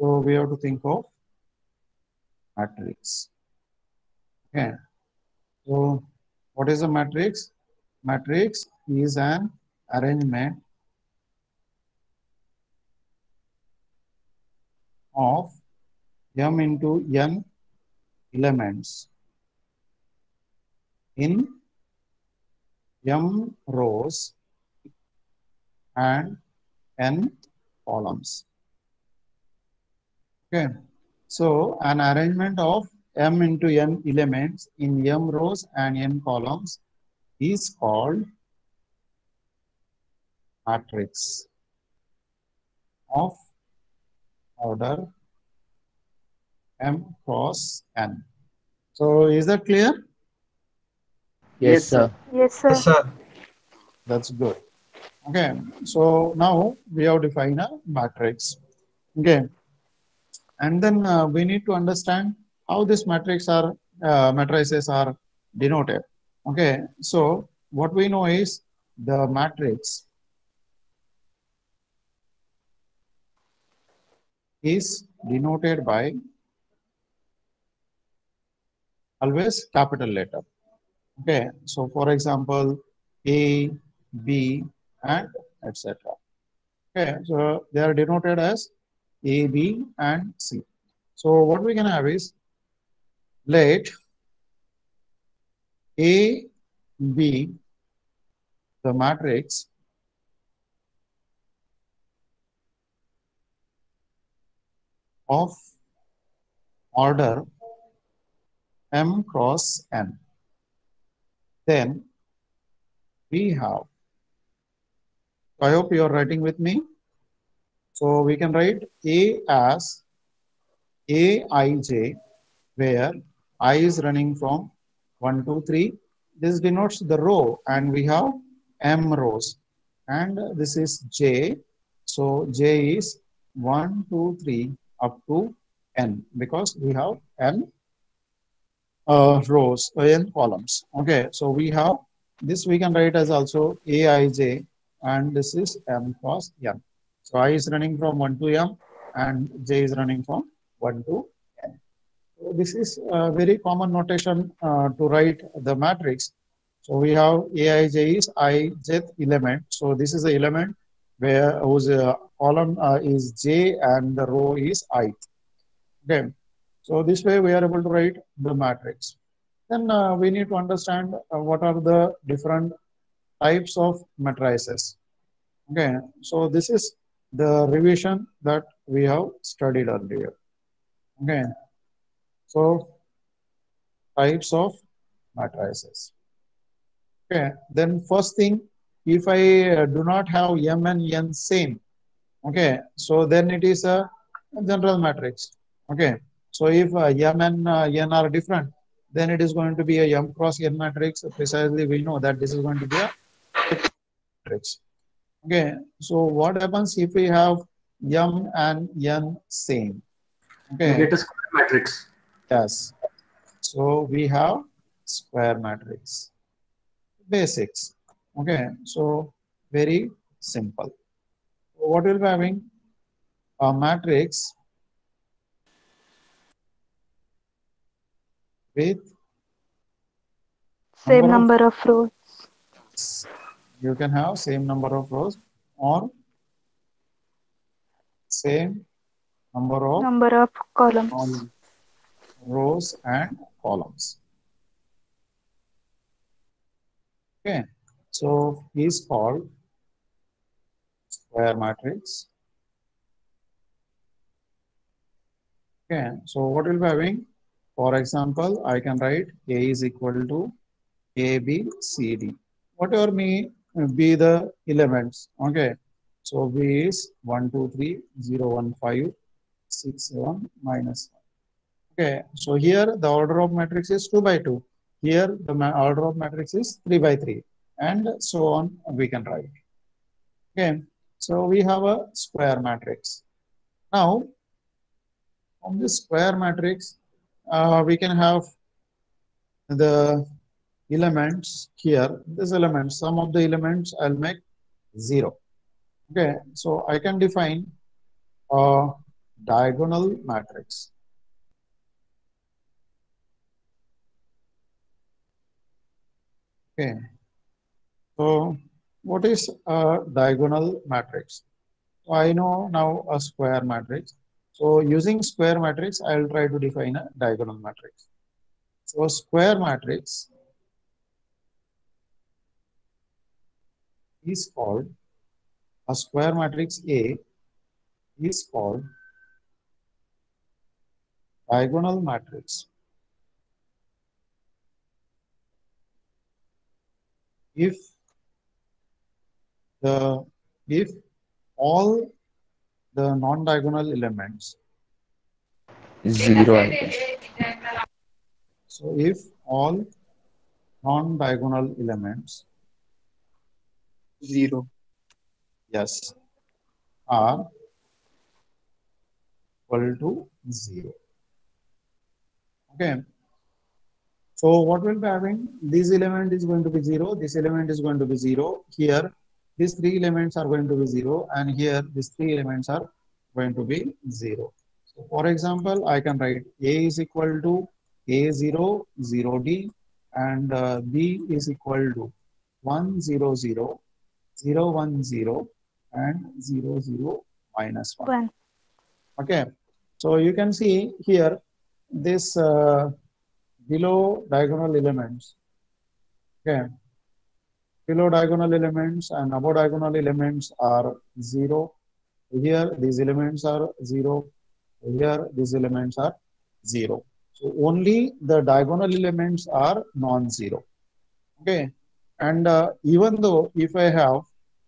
So we have to think of matrix. Okay. So what is a matrix? Matrix is an arrangement of m into n elements in m rows and n columns. Okay. So an arrangement of m into n elements in m rows and n columns is called matrix of order m cross n. So is that clear? Yes, Yes, sir. sir. Yes, Yes, sir. sir. That's good. Okay. So now we have defined a matrix. Okay. And then we need to understand how this matrices are denoted. Okay. So what we know is the matrix is denoted by always capital letter. Okay, so for example, A, B, and etc. Okay, so they are denoted as A, B, and C. So what we can have is let A be the matrix of order m cross n. Then we have, I hope you are writing with me. So we can write A as Aij, where I is running from 1, 2, 3. This denotes the row, and we have m rows. And this is j. So j is 1, 2, 3 up to n, because we have n rows, n columns. Okay, so we have this, we can write as also Aij, and this is m cross n. So I is running from 1 to m, and j is running from 1 to n. So this is a very common notation to write the matrix. So we have Aij is ijth element. So this is the element where whose column is j and the row is ith. Okay. So this way we are able to write the matrix. Then we need to understand what are the different types of matrices. Okay. So this is the revision that we have studied earlier. Okay. So types of matrices. Okay, then first thing, if I do not have m and n same, okay, so then it is a general matrix. Okay, so if m and n are different, then it is going to be a m cross n matrix. Precisely, we know that this is going to be a matrix. Okay, so what happens if we have m and n same? We Okay, get a square matrix. yes. So we have square matrix. Basics. Okay, so very simple. So what we'll be having a matrix with Same number of, number of rows. you can have same number of rows or same number of Number of columns. rows and columns. Okay, so is called square matrix. Okay, so what we'll be having, for example, I can write A is equal to A, B, C, D. Whatever may be the elements. Okay. So B is 1, 2, 3, 0, 1, 5, 6, 7, minus 1. Okay. So here the order of matrix is 2 by 2. Here the order of matrix is 3 by 3. And so on we can write. Okay. So we have a square matrix. Now, from this square matrix, we can have the elements here. This element, some of the elements I'll make 0. Okay, so I can define diagonal matrix. Okay. So what is a diagonal matrix? So I know now a square matrix. So using square matrix, I'll try to define a diagonal matrix. So square matrix is called a square matrix A is called diagonal matrix if the if all the non-diagonal elements. Zero, I guess. So if all non-diagonal elements, Zero. yes, are equal to 0. Okay. So what will be having? This element is going to be 0. This element is going to be 0. Here, these three elements are going to be 0. And here, these three elements are going to be 0. So for example, I can write A is equal to A0, 0D, and B is equal to 1, 0, 0, 0, 1, 0, and 0, 0, minus 1. Okay. So you can see here, this below diagonal elements. Okay. Below diagonal elements and above diagonal elements are 0. Here, these elements are 0. Here, these elements are 0. So only the diagonal elements are non-zero. Okay. And even though if I have,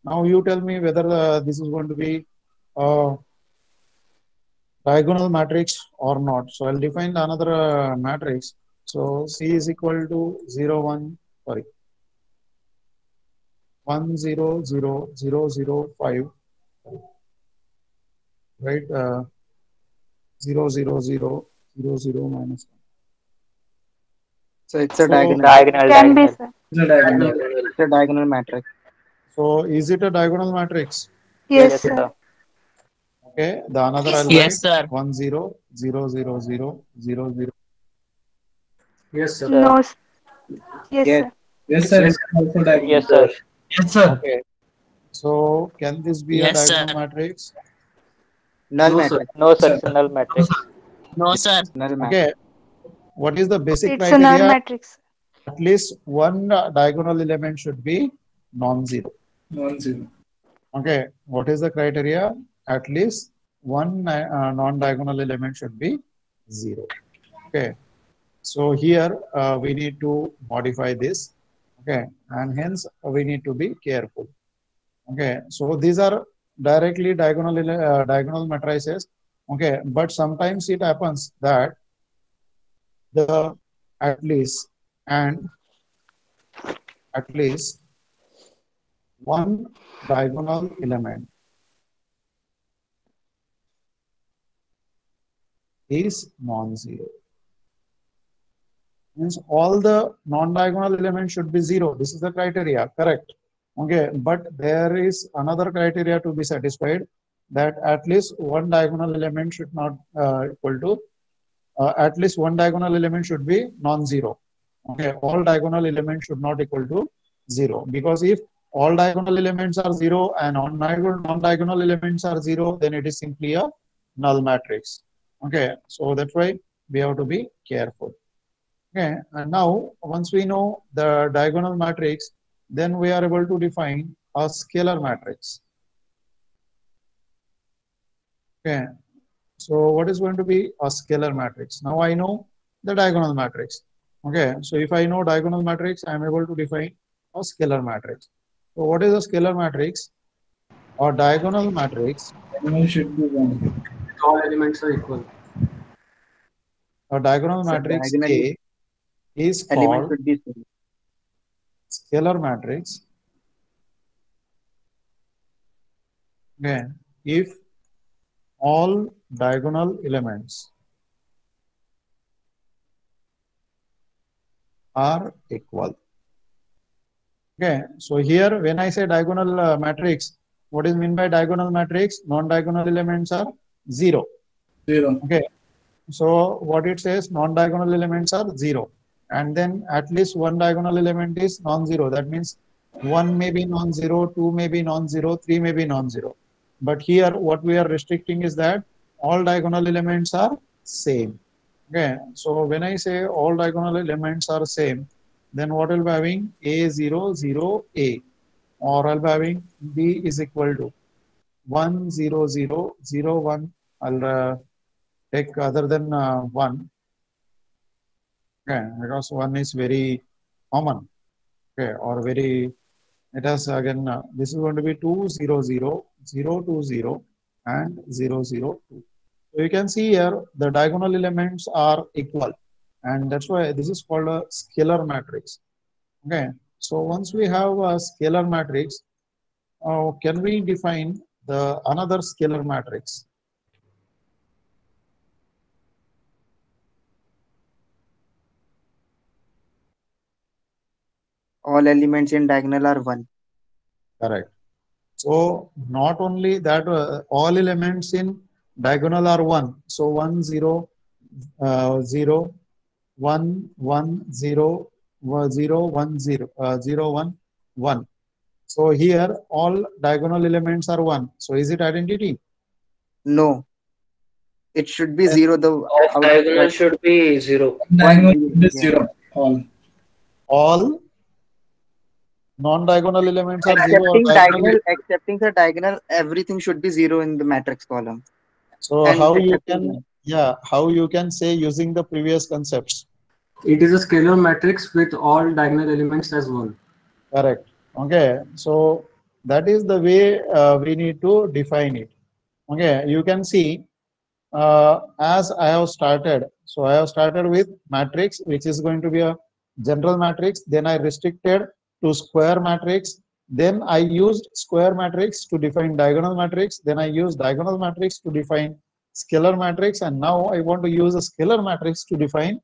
now you tell me whether this is going to be diagonal matrix or not. So I'll define another matrix. So C is equal to 0, 1, sorry, 1, 0, 0, 0, 0, 5, right? 0, 0, 0, 0, 0, minus 1. So it's a diagonal. Can be, sir. It's a diagonal matrix. So is it a diagonal matrix? Yes, sir. Okay, the another I'll Yes, write sir. 1, 0, 0, 0, 0, 0, 0. Yes, sir. No. Yes, Yes. sir. Yes, sir. It's also diagonal. Yes, sir. Yes, sir. Okay. So can this be a Yes, sir. diagonal matrix? Null No, sir. matrix. No, sir. It's a null matrix. No, sir. Null matrix. Okay. What is the basic It's a null criteria? matrix. At least one diagonal element should be non-zero. 1, 0. Okay. What is the criteria? At least one non-diagonal element should be 0. Okay. So here we need to modify this. Okay. And hence we need to be careful. Okay. So these are directly diagonal matrices. Okay. But sometimes it happens that the at least one diagonal element is non-zero. Means all the non-diagonal elements should be 0. This is the criteria, correct? Okay, but there is another criteria to be satisfied, that at least one diagonal element should not equal to at least one diagonal element should be non-zero. Okay, all diagonal elements should not equal to 0, because if all diagonal elements are 0 and non-diagonal elements are 0, then it is simply a null matrix. Okay, so that's why we have to be careful. Okay, and now once we know the diagonal matrix, then we are able to define a scalar matrix. Okay, so what is going to be a scalar matrix? Now I know the diagonal matrix. Okay, so if I know diagonal matrix, I am able to define a scalar matrix. So what is a scalar matrix? Or diagonal matrix? Diagonal should be 1. All elements are equal. A diagonal So matrix diagonally, A is element called should be 0. scalar matrix. Okay, if all diagonal elements are equal. Okay, so here when I say diagonal matrix, what is meant by diagonal matrix? Non-diagonal elements are 0. 0. Okay. So what it says, non-diagonal elements are 0. And then at least one diagonal element is non-zero. That means 1 may be non-zero, 2 may be non-zero, 3 may be non-zero. But here what we are restricting is that all diagonal elements are same. Okay. So when I say all diagonal elements are same, then what will be having A0, 0, A. Or I'll be having B is equal to 1, 0, 0, 0, 1. I'll take other than 1. Okay, because 1 is very common. Okay, or very, it has again, this is going to be 2, 0, 0, 0, 2, 0, and 0, 0, 2. So you can see here the diagonal elements are equal, and that's why this is called a scalar matrix. Okay, so once we have a scalar matrix, can we define the another scalar matrix? All elements in diagonal are 1. Correct. So not only that, all elements in diagonal are 1. So 1, 0, 0, 1, 1, 0, 0, 1, 0, 0, 1, 1. So here all diagonal elements are 1. So is it identity? No, it should be Then 0. The Off out of diagonal that should be 0. Diagonal one, is yeah. 0. All. all non-diagonal elements are 0 or Accepting the diagonal, everything should be 0 in the matrix column. So And how you accepting can, one. yeah, how you can say using the previous concepts? It is a scalar matrix with all diagonal elements as 1. Correct. Okay. So that is the way we need to define it. Okay. You can see as I have started. So I have started with matrix, which is going to be a general matrix. Then I restricted to square matrix. Then I used square matrix to define diagonal matrix. Then I used diagonal matrix to define scalar matrix. And now I want to use a scalar matrix to define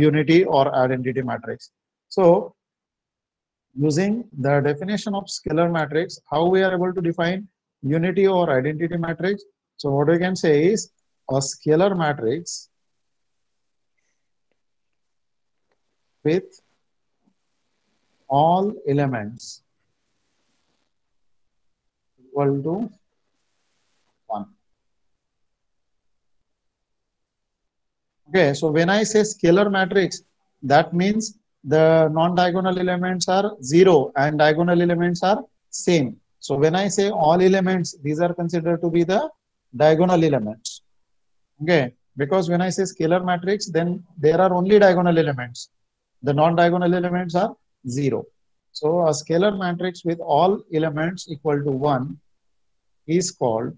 unity or identity matrix. So using the definition of scalar matrix, how we are able to define unity or identity matrix? So what we can say is a scalar matrix with all elements equal to 1. Okay, so when I say scalar matrix, that means the non-diagonal elements are 0 and diagonal elements are same. So when I say all elements, these are considered to be the diagonal elements. Okay, because when I say scalar matrix, then there are only diagonal elements. The non-diagonal elements are 0. So a scalar matrix with all elements equal to 1 is called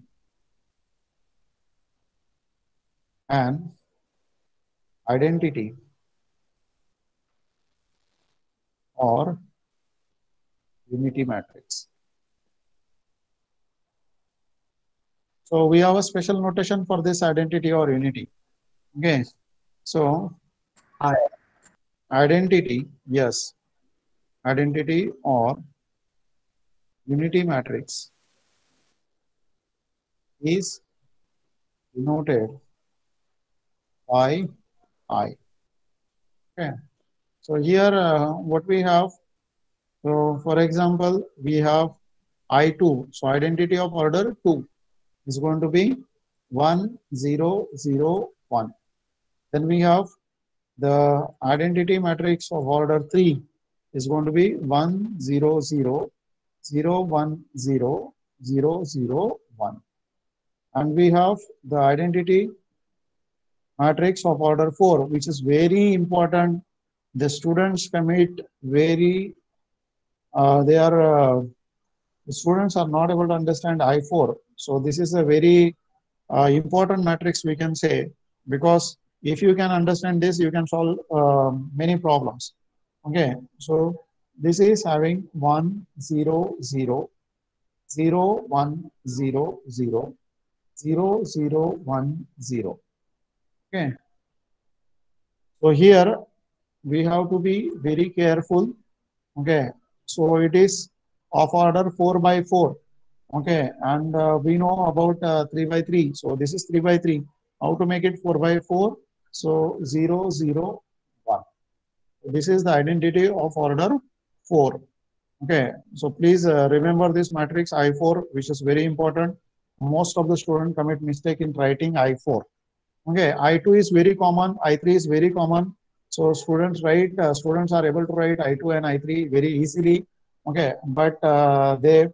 an identity or unity matrix. So we have a special notation for this identity or unity. Okay, so identity, yes, identity or unity matrix is denoted by I. Okay, so here what we have, so for example, we have I2, so identity of order 2 is going to be 1, 0, 0, 1. Then we have the identity matrix of order 3 is going to be 1, 0, 0, 0, 1, 0, 0, 0, 1. And we have the identity matrix of order 4, which is very important. The students commit very, the students are not able to understand I4. So this is a very important matrix we can say, because if you can understand this, you can solve many problems. Okay, so this is having 1, 0, 0, 0, 1, 0, 0, 0, 0, 1, 0. Okay, so here we have to be very careful. Okay, so it is of order 4 by 4. Okay, and we know about 3 by 3. So this is 3 by 3. How to make it 4 by 4? So 0, 0, 1. This is the identity of order 4. Okay, so please remember this matrix I4, which is very important. Most of the students commit mistake in writing I4. Okay, I2 is very common, I3 is very common. So students are able to write I2 and I3 very easily. Okay, but they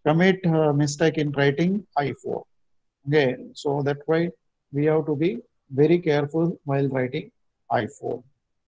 commit mistake in writing I4. Okay, so that's why we have to be very careful while writing I4.